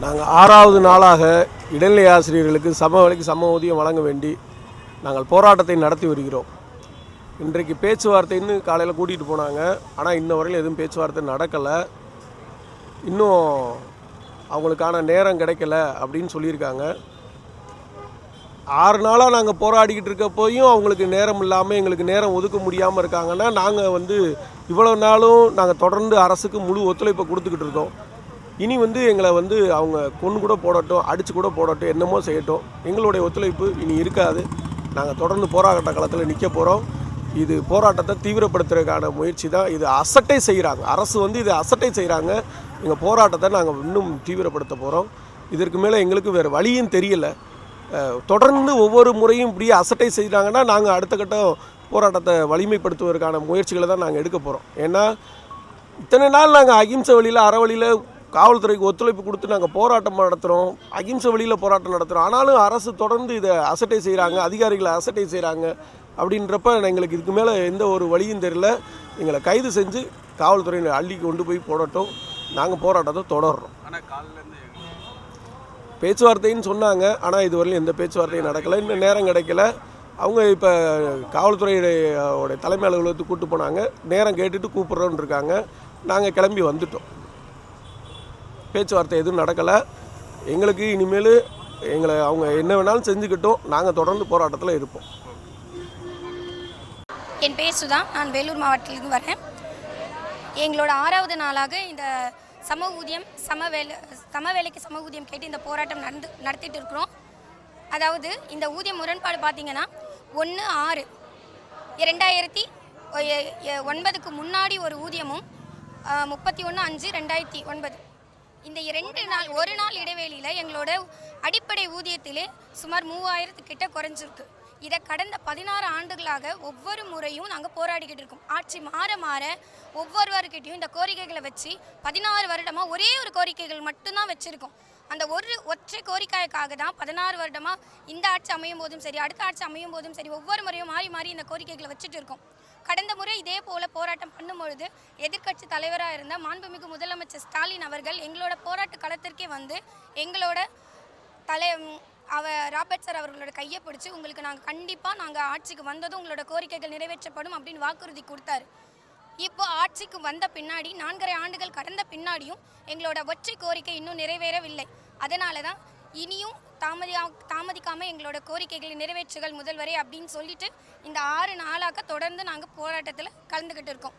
நாங்கள் 6வது நாளாக இடைநிலை ஆசிரியர்களுக்கு சம வேலைக்கு சம ஊதியம் வழங்க வேண்டி நாங்கள் போராட்டத்தை நடத்தி வருகிறோம். இன்றைக்கு பேச்சுவார்த்தைன்னு காலையில் கூட்டிகிட்டு போனாங்க. ஆனால் இன்ன வரையில் எதுவும் பேச்சுவார்த்தை நடக்கலை. இன்னும் அவங்களுக்கான நேரம் கிடைக்கல அப்படின்னு சொல்லியிருக்காங்க. 6 நாளாக நாங்கள் போராடிக்கிட்டு இருக்கப்போயும் அவங்களுக்கு நேரம் இல்லாமல் எங்களுக்கு நேரம் ஒதுக்க முடியாமல் இருக்காங்கன்னா, நாங்கள் இவ்வளோ நாளும் நாங்கள் தொடர்ந்து அரசுக்கு முழு ஒத்துழைப்பை கொடுத்துக்கிட்டு இருக்கோம். இனி எங்களை அவங்க கொன்று கூட போடட்டும், அடித்து கூட போடட்டும், என்னமோ செய்யட்டும், எங்களுடைய ஒத்துழைப்பு இனி இருக்காது. நாங்கள் தொடர்ந்து போராட்ட காலத்தில் நிற்க போகிறோம். இது போராட்டத்தை தீவிரப்படுத்துறதுக்கான முயற்சி தான். இது அசட்டை செய்கிறாங்க, அரசு இது அசட்டை செய்கிறாங்க. எங்கள் போராட்டத்தை நாங்கள் இன்னும் தீவிரப்படுத்த போகிறோம். இதற்கு மேலே எங்களுக்கு வேறு வழியும் தெரியலை. தொடர்ந்து ஒவ்வொரு முறையும் இப்படியே அசட்டை செய்கிறாங்கன்னா நாங்கள் அடுத்த கட்டம் போராட்டத்தை வலிமைப்படுத்துவதற்கான முயற்சிகளை தான் நாங்கள் எடுக்க போகிறோம். ஏன்னா இத்தனை நாள் நாங்கள் அகிம்சை வழியில் அறவழியில் காவல்துறைக்கு ஒத்துழைப்பு கொடுத்து நாங்கள் போராட்டம் நடத்துகிறோம், அகிம்சை வழியில் போராட்டம் நடத்துகிறோம். ஆனாலும் அரசு தொடர்ந்து இதை அசட்டை செய்கிறாங்க, அதிகாரிகளை அசட்டை செய்கிறாங்க. அப்படின்றப்ப எங்களுக்கு இதுக்கு மேலே எந்த ஒரு வழியும் தெரியல. எங்களை கைது செஞ்சு காவல்துறையில் அள்ளி கொண்டு போய் போடட்டும். நாங்கள் போராட்டத்தை தொடர்றோம். பேச்சுவார்த்தைன்னு சொன்னாங்க, ஆனால் இதுவரையிலும் எந்த பேச்சுவார்த்தையும் நடக்கலை. இன்னும் நேரம் கிடைக்கல. அவங்க இப்போ காவல்துறையோடைய தலைமை அலுவலகத்துக்கு கூப்பிட்டு போனாங்க. நேரம் கேட்டுட்டு கூப்பிட்றோன்னு இருக்காங்க. நாங்கள் கிளம்பி வந்துட்டோம். பேச்சுவார்த்தை எதுவும் நடக்கலை. எங்களுக்கு இனிமேல் எங்களை அவங்க என்ன வேணாலும் செஞ்சுக்கிட்டோம். நாங்கள் தொடர்ந்து போராட்டத்தில் இருப்போம். என் பேர் சுதா. நான் வேலூர் மாவட்டத்திலிருந்து வரேன். எங்களோட 6வது நாளாக இந்த சம வேலைக்கு சம ஊதியம் கேட்டு இந்த போராட்டம் நடத்திட்டு இருக்கிறோம். அதாவது இந்த ஊதிய முரண்பாடு பார்த்திங்கன்னா 1/6/2009க்கு முன்னாடி ஒரு ஊதியமும் 31/5/2009 இந்த 2 நாள் ஒரு நாள் இடைவெளியில் எங்களோட அடிப்படை ஊதியத்திலே சுமார் 3000 கிட்ட குறைஞ்சிருக்கு. இதை கடந்த 16 ஆண்டுகளாக ஒவ்வொரு முறையும் நாங்கள் போராடிக்கிட்டு இருக்கோம். ஆட்சி மாற மாற ஒவ்வொருவர்கிட்டையும் இந்த கோரிக்கைகளை வச்சு 16 வருடமாக ஒரே ஒரு கோரிக்கைகள் மட்டும்தான் வச்சுருக்கோம். அந்த ஒற்றை கோரிக்கைக்காக தான் 16 வருடமாக இந்த ஆட்சி அமையும் போதும் சரி, அடுத்த ஆட்சி அமையும் போதும் சரி, ஒவ்வொரு முறையும் மாறி மாறி இந்த கோரிக்கைகளை வச்சுட்டு இருக்கோம். கடந்த முறை இதே போல் போராட்டம் பண்ணும்பொழுது எதிர்க்கட்சி தலைவராக இருந்த மாண்புமிகு முதலமைச்சர் ஸ்டாலின் அவர்கள் எங்களோட போராட்ட களத்திற்கே எங்களோட ராபர்ட் சார் அவர்களோட கையை பிடிச்சி உங்களுக்கு நாங்கள் ஆட்சிக்கு வந்ததும் உங்களோட கோரிக்கைகள் நிறைவேற்றப்படும் அப்படின்னு வாக்குறுதி கொடுத்தாரு. இப்போ ஆட்சிக்கு வந்த பின்னாடி 4.5 ஆண்டுகள் கடந்த பின்னாடியும் எங்களோட ஒற்றை கோரிக்கை இன்னும் நிறைவேறவில்லை. அதனால தான் இனியும் தாமதிக்காமல் எங்களோட கோரிக்கைகளை நிறைவேற்றுகள் முதல்வரே அப்படின்னு சொல்லிட்டு இந்த 6 நாளாக தொடர்ந்து நாங்கள் போராட்டத்தில் கலந்துக்கிட்டு இருக்கோம்.